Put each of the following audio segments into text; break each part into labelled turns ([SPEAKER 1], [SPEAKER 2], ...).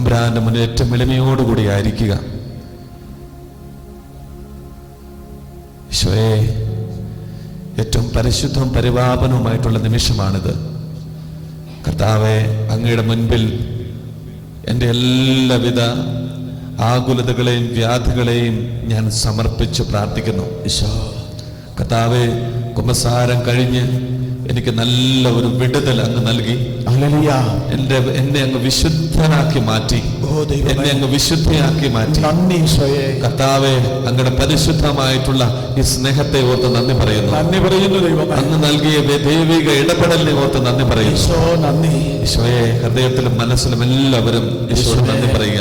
[SPEAKER 1] തമ്പുരാന്റെ മുന്നിൽ ഏറ്റവും എളിമയോടുകൂടി ആയിരിക്കുക. ഈശോയെ, ഏറ്റവും പരിശുദ്ധവും പരിപാവനവുമായിട്ടുള്ള നിമിഷമാണിത്. കർത്താവെ, അങ്ങയുടെ മുൻപിൽ എൻ്റെ എല്ലാവിധ ആകുലതകളെയും വ്യാധികളെയും ഞാൻ സമർപ്പിച്ച് പ്രാർത്ഥിക്കുന്നു. ഈശോ, കർത്താവെ, കുമ്പസാരം കഴിഞ്ഞ് എനിക്ക് നല്ല ഒരു വിടുതൽ അങ്ങ് നൽകി. എന്നെ അങ്ങ് വിശുദ്ധനാക്കി മാറ്റി. എന്നെ അങ്ങ് വിശുദ്ധിയാക്കി മാറ്റി. കർത്താവെ, അങ്ങയുടെ പരിശുദ്ധമായിട്ടുള്ള ഈ സ്നേഹത്തെ ഓർത്ത് നന്ദി പറയുന്നു. അങ്ങ് നൽകിയ ദൈവിക ഇടപെടലിനെ ഓർത്ത് നന്ദി പറയുന്നു. ഈശോയെ, ഹൃദയത്തിലും മനസ്സിലും എല്ലാവരും ഈശോയോട് നന്ദി പറയുക.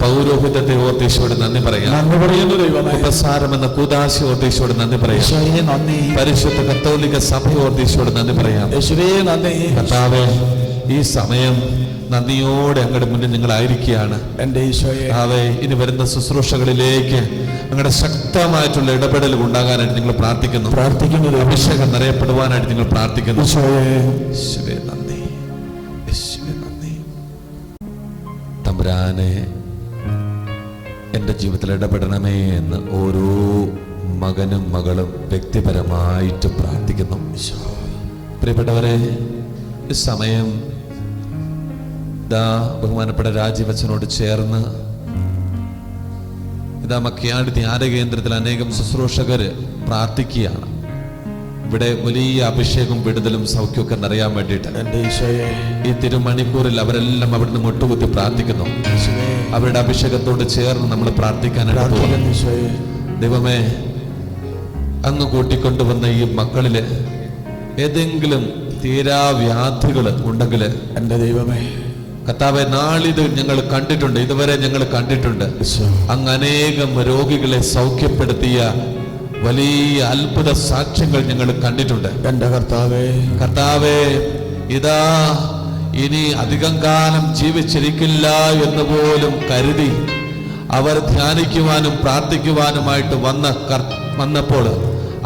[SPEAKER 1] പൗരോഹിത്യത്തെ ഓർത്ത് ഈശോയോട് നന്ദി പറയുക. ഉപസാരം എന്ന കൂദാശ ഓർത്ത് ഈശോയോട് നന്ദി പറയുക. പരിശുദ്ധ കത്തോലിക്ക സഭ ഓർത്ത് ഈശോയോട് നന്ദി പറയാം. കർത്താവേ, ഈ സമയം നന്ദിയോടെ അങ്ങയുടെ മുന്നിൽ നിങ്ങളായിരിക്കുകയാണ്. എൻ്റെ ഈശോയെ, ഇനി വരുന്ന ശുശ്രൂഷകളിലേക്ക് അങ്ങയുടെ ശക്തമായിട്ടുള്ള ഇടപെടൽ ഉണ്ടാകാനായിട്ട് നിങ്ങൾ പ്രാർത്ഥിക്കുന്നു. അഭിഷേകം നിറയപ്പെടുവാനായിട്ട് നിങ്ങൾ പ്രാർത്ഥിക്കുന്നു. യേശുവേ നന്ദി, യേശുവേ നന്ദി. തമ്പുരാനെ, എൻ്റെ ജീവിതത്തിൽ ഇടപെടണമേ എന്ന് ഓരോ മകനും മകളും വ്യക്തിപരമായിട്ട് പ്രാർത്ഥിക്കുന്നു. പ്രിയപ്പെട്ടവരെ, ഈ സമയം ബഹുമാനപ്പെട്ട രാജീവച്ചനോട് ചേർന്ന് മക്കിയാടി ധ്യാന കേന്ദ്രത്തിൽ അനേകം ശുശ്രൂഷകര് പ്രാർത്ഥിക്കുകയാണ്. ഇവിടെ വലിയ അഭിഷേകം, വിടുതലും സൗഖ്യമൊക്കെ അറിയാൻ വേണ്ടിയിട്ട് ഈ തിരുമണിക്കൂറിൽ അവരെല്ലാം അവിടുന്ന് മുട്ടുകുത്തി പ്രാർത്ഥിക്കുന്നു. അവരുടെ അഭിഷേകത്തോട് ചേർന്ന് നമ്മൾ പ്രാർത്ഥിക്കാനായിട്ട് പോകുന്നു. ദൈവമേ, അങ്ങ് കൂട്ടിക്കൊണ്ടുവന്ന ഈ മക്കളില് ഏതെങ്കിലും തീരാവ്യാധികൾ ഉണ്ടെങ്കിൽ എൻ്റെ ദൈവമേ, കർത്താവേ, നാളിത് ഞങ്ങൾ കണ്ടിട്ടുണ്ട്, ഇതുവരെ ഞങ്ങൾ കണ്ടിട്ടുണ്ട്. അങ്ങ് അനേകം രോഗികളെ സൗഖ്യപ്പെടുത്തിയ വലിയ അത്ഭുത സാക്ഷ്യങ്ങൾ ഞങ്ങൾ കണ്ടിട്ടുണ്ട്. എൻ്റെ കർത്താവേ, ഇതാ ഇനി അധികം കാലം ജീവിച്ചിരിക്കില്ല എന്ന് പോലും കരുതി അവർ ധ്യാനിക്കുവാനും പ്രാർത്ഥിക്കുവാനുമായിട്ട് വന്നപ്പോൾ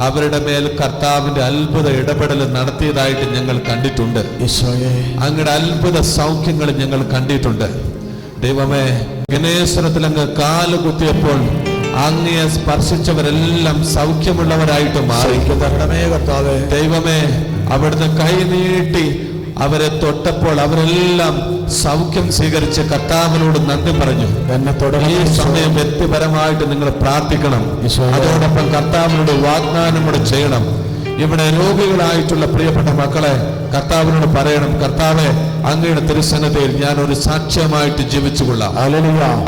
[SPEAKER 1] അവരുടെ മേൽ കർത്താവിന്റെ അത്ഭുത ഇടപെടൽ നടത്തിയതായിട്ട് ഞങ്ങൾ കണ്ടിട്ടുണ്ട്. അങ്ങയുടെ അത്ഭുത സൗഖ്യങ്ങൾ ഞങ്ങൾ കണ്ടിട്ടുണ്ട്. ദൈവമേ, ഗണേശ്വരത്തിൽ അങ്ങ് കാല് കുത്തിയപ്പോൾ അങ്ങയെ സ്പർശിച്ചവരെല്ലാം സൗഖ്യമുള്ളവരായിട്ട് മാറി. ദൈവമേ, അവിടുന്ന് കൈ നീട്ടി അവരെ തൊട്ടപ്പോൾ അവരെല്ലാം സൗഖ്യം സ്വീകരിച്ച് കർത്താവിനോട് നന്ദി പറഞ്ഞു. ഈ സമയം വ്യക്തിപരമായിട്ട് നിങ്ങൾ പ്രാർത്ഥിക്കണം. അതോടൊപ്പം കർത്താവിനോട് വാഗ്ദാനം കൂടെ ചെയ്യണം. ഇവിടെ രോഗികളായിട്ടുള്ള പ്രിയപ്പെട്ട മക്കളെ കർത്താവിനോട് പറയണം, കർത്താവെ, അങ്ങയുടെ തിരുസന്നിധിയിൽ ഞാൻ ഒരു സാക്ഷ്യമായിട്ട് ജീവിച്ചു കൊള്ളാം.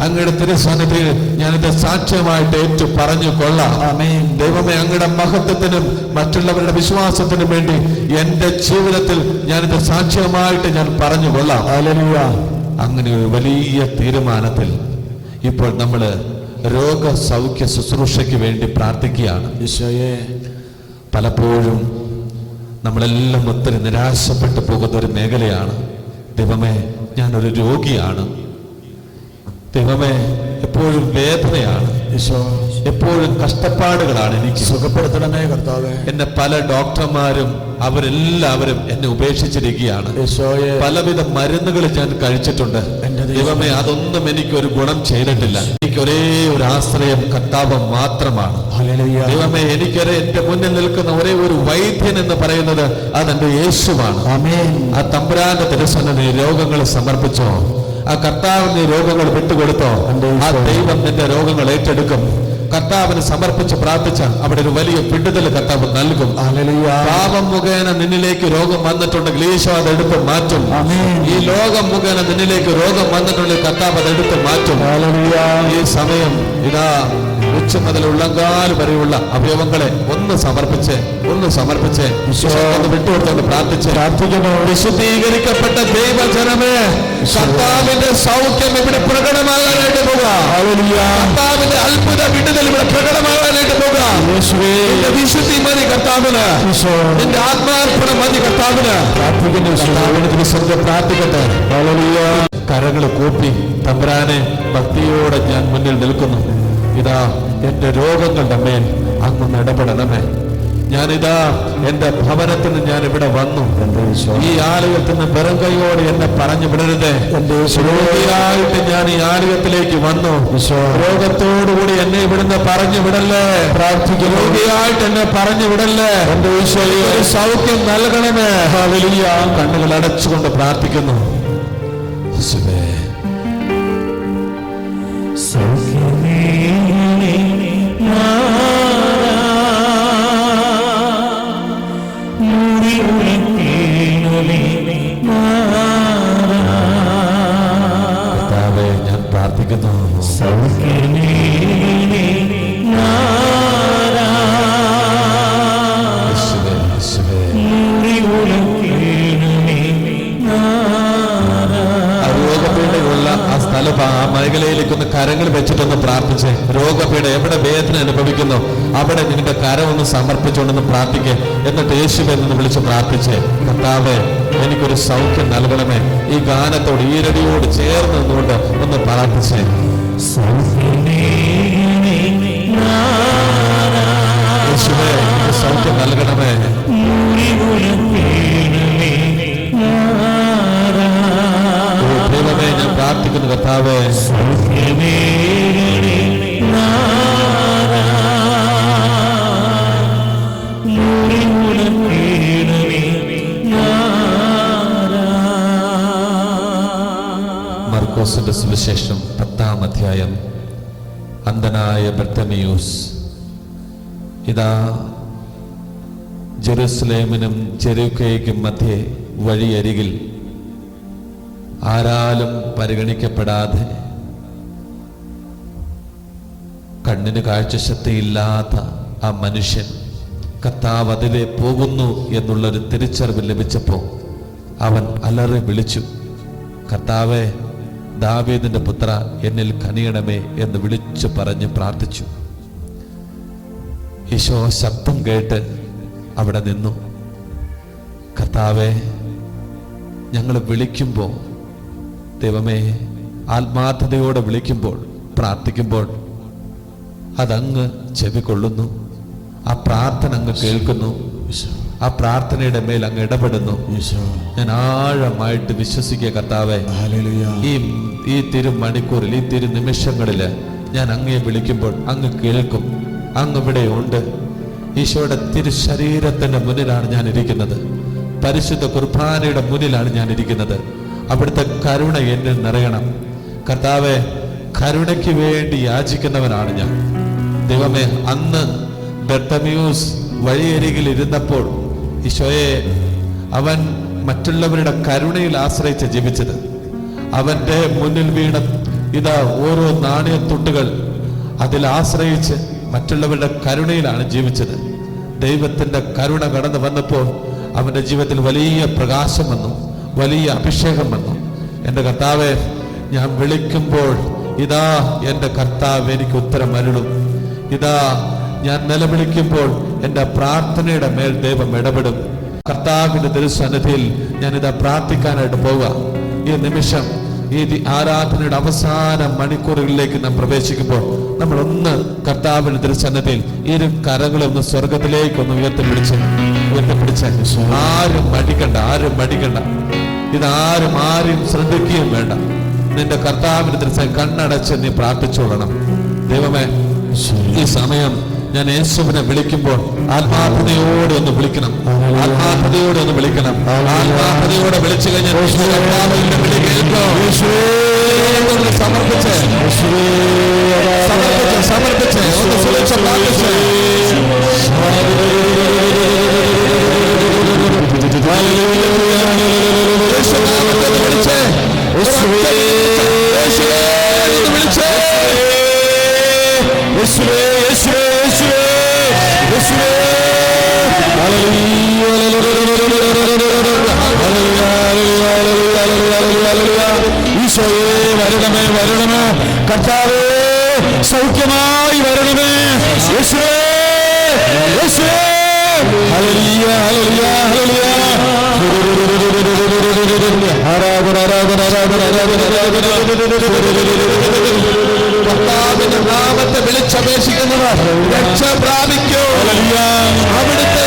[SPEAKER 1] അങ്ങയുടെ തിരുസന്നിധിയിൽ ഞാനിത് സാക്ഷ്യമായിട്ട് ഏറ്റു പറഞ്ഞു കൊള്ളാം. ദൈവമേ, അങ്ങയുടെ മഹത്വത്തിനും മറ്റുള്ളവരുടെ വിശ്വാസത്തിനും വേണ്ടി എന്റെ ജീവിതത്തിൽ ഞാനിത് സാക്ഷ്യമായിട്ട് ഞാൻ പറഞ്ഞു കൊള്ളാം. അങ്ങനെ ഒരു വലിയ തീരുമാനത്തിൽ ഇപ്പോൾ നമ്മൾ രോഗസൗഖ്യ ശുശ്രൂഷയ്ക്ക് വേണ്ടി പ്രാർത്ഥിക്കുകയാണ്. ഈശോയെ, പലപ്പോഴും നമ്മളെല്ലാം ഒത്തിരി നിരാശപ്പെട്ടു പോകുന്ന ഒരു മേഖലയാണ്. ദൈവമേ, ഞാനൊരു രോഗിയാണ്. ദൈവമേ, എപ്പോഴും വേദനയാണ്. എപ്പോഴും കഷ്ടപ്പാടുകളാണ്. എനിക്ക് സുഖപ്പെടുത്തണമേ കർത്താവേ. എന്നെ പല ഡോക്ടർമാരും അവരെല്ലാവരും എന്നെ ഉപേക്ഷിച്ചിരിക്കുകയാണ്. പലവിധ മരുന്നുകൾ ഞാൻ കഴിച്ചിട്ടുണ്ട്. ദൈവമേ, അതൊന്നും എനിക്കൊരു ഗുണം ചെയ്തിട്ടില്ല. എനിക്ക് ഒരേ ഒരു ആശ്രയം കർത്താവ് മാത്രമാണ്. ദൈവമേ, എനിക്കൊരു എന്റെ മുന്നിൽ നിൽക്കുന്ന ഒരേ ഒരു വൈദ്യൻ എന്ന് പറയുന്നത് അതെന്റെ യേശുവാണ്. ആ തമ്പുരാന്റെ തിരുസന്നിധി രോഗങ്ങൾ സമർപ്പിച്ചോ, ആ കർത്താവിന് രോഗങ്ങൾ വിട്ടുകൊടുത്തോ, ആ ദൈവം നിന്റെ രോഗങ്ങൾ ഏറ്റെടുക്കും. കർത്താവിന് സമർപ്പിച്ച് പ്രാർത്ഥിച്ച അവിടെ ഒരു വലിയ വിടുതൽ കർത്താവ് നൽകും. പാപം മുഖേന നിന്നിലേക്ക് രോഗം വന്നിട്ടുണ്ടെങ്കിൽ ഈശോ അതെടുത്ത് മാറ്റും. ഈ ലോകം മുഖേന നിന്നിലേക്ക് രോഗം വന്നിട്ടുണ്ടെങ്കിൽ കർത്താവ് അതെടുത്ത് മാറ്റും. ഈ സമയം ഇതാ ഉച്ച മുതൽ ഉള്ളങ്കാൽ വരെയുള്ള അവയവങ്ങളെ ഒന്ന് സമർപ്പിച്ച് വിട്ടുകൊടുത്തോണ്ട് പ്രാർത്ഥിക്കുന്നു. വിശുദ്ധീകരിക്കപ്പെട്ട ദൈവജനമേ, കർത്താവിന്റെ സൗഖ്യം ഇവിടെ പ്രകടമാകാനായിട്ട് പോകുക. കർത്താവിന്റെ അത്ഭുത വിടുതൽ ഇവിടെ പ്രകടമാകാനായിട്ട് പോകുക. വിശുദ്ധി മതി കർത്താവിന്, നിന്റെ ആത്മാർപ്പണം മതി കർത്താവിന്. പ്രാർത്ഥിക്കട്ടെ. കരങ്ങൾ കൂപ്പി തമ്പുരാനെ ഭക്തിയോടെ ഞാൻ മുന്നിൽ നിൽക്കുന്നു. ഇതാ എന്റെ രോഗങ്ങളുടെ മേൽ അങ്ങ് ഇടപെടണമേ. ഞാനിതാ എന്റെ ഭവനത്തിന് ഞാൻ ഇവിടെ വന്നു. ഈ ആലയത്തിൽ നിന്ന് വെറും കൈയോടെ എന്നെ പറഞ്ഞു വിടരുത്. രോഗിയായിട്ട് ഞാൻ ഈ ആലയത്തിലേക്ക് വന്നു. രോഗത്തോടുകൂടി എന്നെ ഇവിടുന്ന് പറഞ്ഞു വിടല്ലേ. പ്രാർത്ഥിക്കും. രോഗിയായിട്ട് എന്നെ പറഞ്ഞു വിടല്ലേ. എന്റെ ഈശോയെ ഒരു സൗഖ്യം നൽകണമേ. ഹല്ലേലൂയ. കണ്ണുകൾ അടച്ചുകൊണ്ട് പ്രാർത്ഥിക്കുന്നു. യേശുവേ സൗഖ്യമേ ഞാൻ പ്രാർത്ഥിക്കുന്നു. സൗഖ്യമേ രോഗപീഠയുള്ള ആ സ്ഥലം ആ മേഖലയിലേക്കൊന്ന് കരങ്ങൾ വെച്ചിട്ടൊന്ന് പ്രാർത്ഥിച്ച്. രോഗപീഠ എവിടെ വേദന അനുഭവിക്കുന്നു അവിടെ നിന്റെ കരം ഒന്ന് സമർപ്പിച്ചുകൊണ്ടൊന്ന് പ്രാർത്ഥിക്കേ. എന്നിട്ട് യേശുവേ എന്ന് വിളിച്ച് പ്രാർത്ഥിച്ച്, കർത്താവേ എനിക്കൊരു സൗഖ്യം നൽകണമേ. ഈ ഗാനത്തോട് ഈരടിയോട് ചേർന്ന് നിന്നുകൊണ്ട് ഒന്ന് പ്രാർത്ഥിച്ചേ. യേശുവേ എനിക്ക് സൗഖ്യം നൽകണമേ. ദൈവമേ ഞാൻ പ്രാർത്ഥിക്കുന്നു കർത്താവേ. മർക്കോസിന്റെ സുവിശേഷം 10-ാം അധ്യായം. അന്ധനായ ബർത്തമിയൂസ് ഇതാ ജെറുസലേമിനും ജെറീക്കോയ്ക്കും മധ്യേ വഴിയരികിൽ ആരാലും പരിഗണിക്കപ്പെടാതെ കണ്ണിന് കാഴ്ചശക്തിയില്ലാത്ത ആ മനുഷ്യൻ കർത്താവ് അതിലെ പോകുന്നു എന്നുള്ളൊരു തിരിച്ചറിവ് ലഭിച്ചപ്പോൾ അവൻ അലറി വിളിച്ചു, കർത്താവേ ദാവീദിന്റെ പുത്ര എന്നിൽ കനിയണമേ എന്ന് വിളിച്ചു പറഞ്ഞ് പ്രാർത്ഥിച്ചു. ഈശോ ശബ്ദം കേട്ട് അവിടെ നിന്നു. കർത്താവേ ഞങ്ങൾ വിളിക്കുമ്പോൾ, ദൈവമേ ആത്മാർത്ഥതയോടെ വിളിക്കുമ്പോൾ പ്രാർത്ഥിക്കുമ്പോൾ അതങ്ങ് ചെവിക്കൊള്ളുന്നു. ആ പ്രാർത്ഥന അങ്ങ് കേൾക്കുന്നു. ആ പ്രാർത്ഥനയുടെ മേൽ അങ്ങ് ഇടപെടുന്നു. ഞാൻ ആഴമായിട്ട് വിശ്വസിക്കുക കർത്താവേ, ഈ തിരുമണിക്കൂറിൽ ഈ തിരുനിമിഷങ്ങളിൽ ഞാൻ അങ്ങയെ വിളിക്കുമ്പോൾ അങ്ങ് കേൾക്കും. അങ്ങ് ഇവിടെ ഉണ്ട്. ഈശോയുടെ തിരുശരീരത്തിന്റെ മുന്നിലാണ് ഞാൻ ഇരിക്കുന്നത്. പരിശുദ്ധ കുർബാനയുടെ മുന്നിലാണ് ഞാൻ ഇരിക്കുന്നത്. അവിടുത്തെ കരുണ എന്നിൽ നിറയണം കർത്താവേ. കരുണയ്ക്ക് വേണ്ടി യാചിക്കുന്നവനാണ് ഞാൻ. ദൈവമേ, അന്ന് ബർത്തമിയൂസ് വഴിയരികിൽ ഇരുന്നപ്പോൾ ഈശോയെ അവൻ മറ്റുള്ളവരുടെ കരുണയിൽ ആശ്രയിച്ച് ജീവിച്ചത്. അവന്റെ മുന്നിൽ വീണ ഇതാ ഓരോ നാണയത്തുട്ടുകൾ അതിൽ ആശ്രയിച്ച് മറ്റുള്ളവരുടെ കരുണയിലാണ് ജീവിച്ചത്. ദൈവത്തിന്റെ കരുണ കടന്നു വന്നപ്പോൾ അവന്റെ ജീവിതത്തിൽ വലിയ പ്രകാശം വന്നു, വലിയ അഭിഷേകം വന്നു. എൻ്റെ കർത്താവെ, ഞാൻ വിളിക്കുമ്പോൾ ഇതാ എൻ്റെ കർത്താവ് എനിക്ക് ഉത്തരം അരുളും. ഇതാ ഞാൻ നിലവിളിക്കുമ്പോൾ എൻ്റെ പ്രാർത്ഥനയുടെ മേൽ ദൈവം ഇടപെടും. കർത്താവിന്റെ തിരുസന്നിധിയിൽ ഞാൻ ഇതാ പ്രാർത്ഥിക്കാനായിട്ട് പോവുക. ഈ നിമിഷം ഈ ആരാധനയുടെ അവസാന മണിക്കൂറുകളിലേക്ക് നാം പ്രവേശിക്കുമ്പോൾ നമ്മളൊന്ന് കർത്താവിന്റെ തിരുസന്നിധിയിൽ ഇരു കരങ്ങളൊന്ന് സ്വർഗത്തിലേക്കൊന്ന് ഉയർത്തിപ്പിടിച്ച് ആരും മടിക്കണ്ട. ഇതാരും ആരും ശ്രദ്ധിക്കുകയും വേണ്ട. നിന്റെ കർത്താവിന്റെ തിരുസന്നിധിയിൽ കണ്ണടച്ച് നീ പ്രാർത്ഥിച്ചോളണം. ദൈവമേ, ഈ സമയം ഞാൻ യേശുവിനെ വിളിക്കുമ്പോൾ ആത്മാർത്ഥതയോടെ ഒന്ന് വിളിക്കണം. ആത്മാർത്ഥതയോടെ വിളിച്ചു കഴിഞ്ഞാൽ സമർപ്പിച്ച് വരണമേ കർത്താവേ, സൗഖ്യമായി വരണമേ യേശുവേ, യേശുവേ. Hallelujah, hallelujah, hallelujah. ആരാധന, ആരാധന, ആരാധന, കർത്താവിന്റെ നാമത്തെ വിളിച്ചപേക്ഷിക്കുന്നവർ രക്ഷ പ്രാപിക്കൂ. അവിടുത്തെ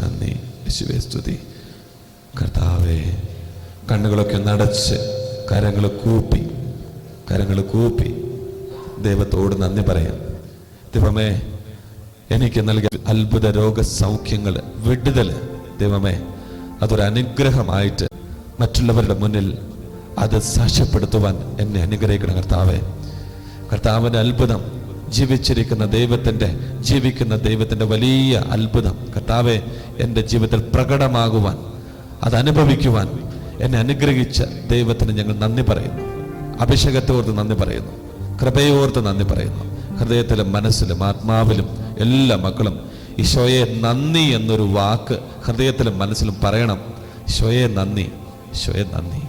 [SPEAKER 1] നന്ദി, യേശുവേ സ്തുതി. കർത്താവേ, കണ്ണുകളൊക്കെ നടച്ച് കരങ്ങൾ കൂപ്പി ദൈവത്തോട് നന്ദി പറയാം. ദൈവമേ, എനിക്ക് നൽകിയ അത്ഭുത രോഗസൗഖ്യങ്ങൾ, വിടുതൽ, ദൈവമേ, അതൊരു അനുഗ്രഹമായിട്ട് മറ്റുള്ളവരുടെ മുന്നിൽ അത് സാക്ഷ്യപ്പെടുത്തുവാൻ എന്നെ അനുഗ്രഹിക്കണം കർത്താവേ. കർത്താവിൻ്റെ അത്ഭുതം, ജീവിക്കുന്ന ദൈവത്തിൻ്റെ വലിയ അത്ഭുതം കർത്താവെ എൻ്റെ ജീവിതത്തിൽ പ്രകടമാകുവാൻ, അത് അനുഭവിക്കുവാൻ എന്നെ അനുഗ്രഹിച്ച ദൈവത്തിന് ഞങ്ങൾ നന്ദി പറയുന്നു. അഭിഷേകത്തോർത്ത് നന്ദി പറയുന്നു, കൃപയോർത്ത് നന്ദി പറയുന്നു. ഹൃദയത്തിലും മനസ്സിലും ആത്മാവിലും എല്ലാ മക്കളും ഈശോയെ നന്ദി എന്നൊരു വാക്ക് ഹൃദയത്തിലും മനസ്സിലും പറയണം. ഈശോയെ നന്ദി, ഈശോയെ നന്ദി.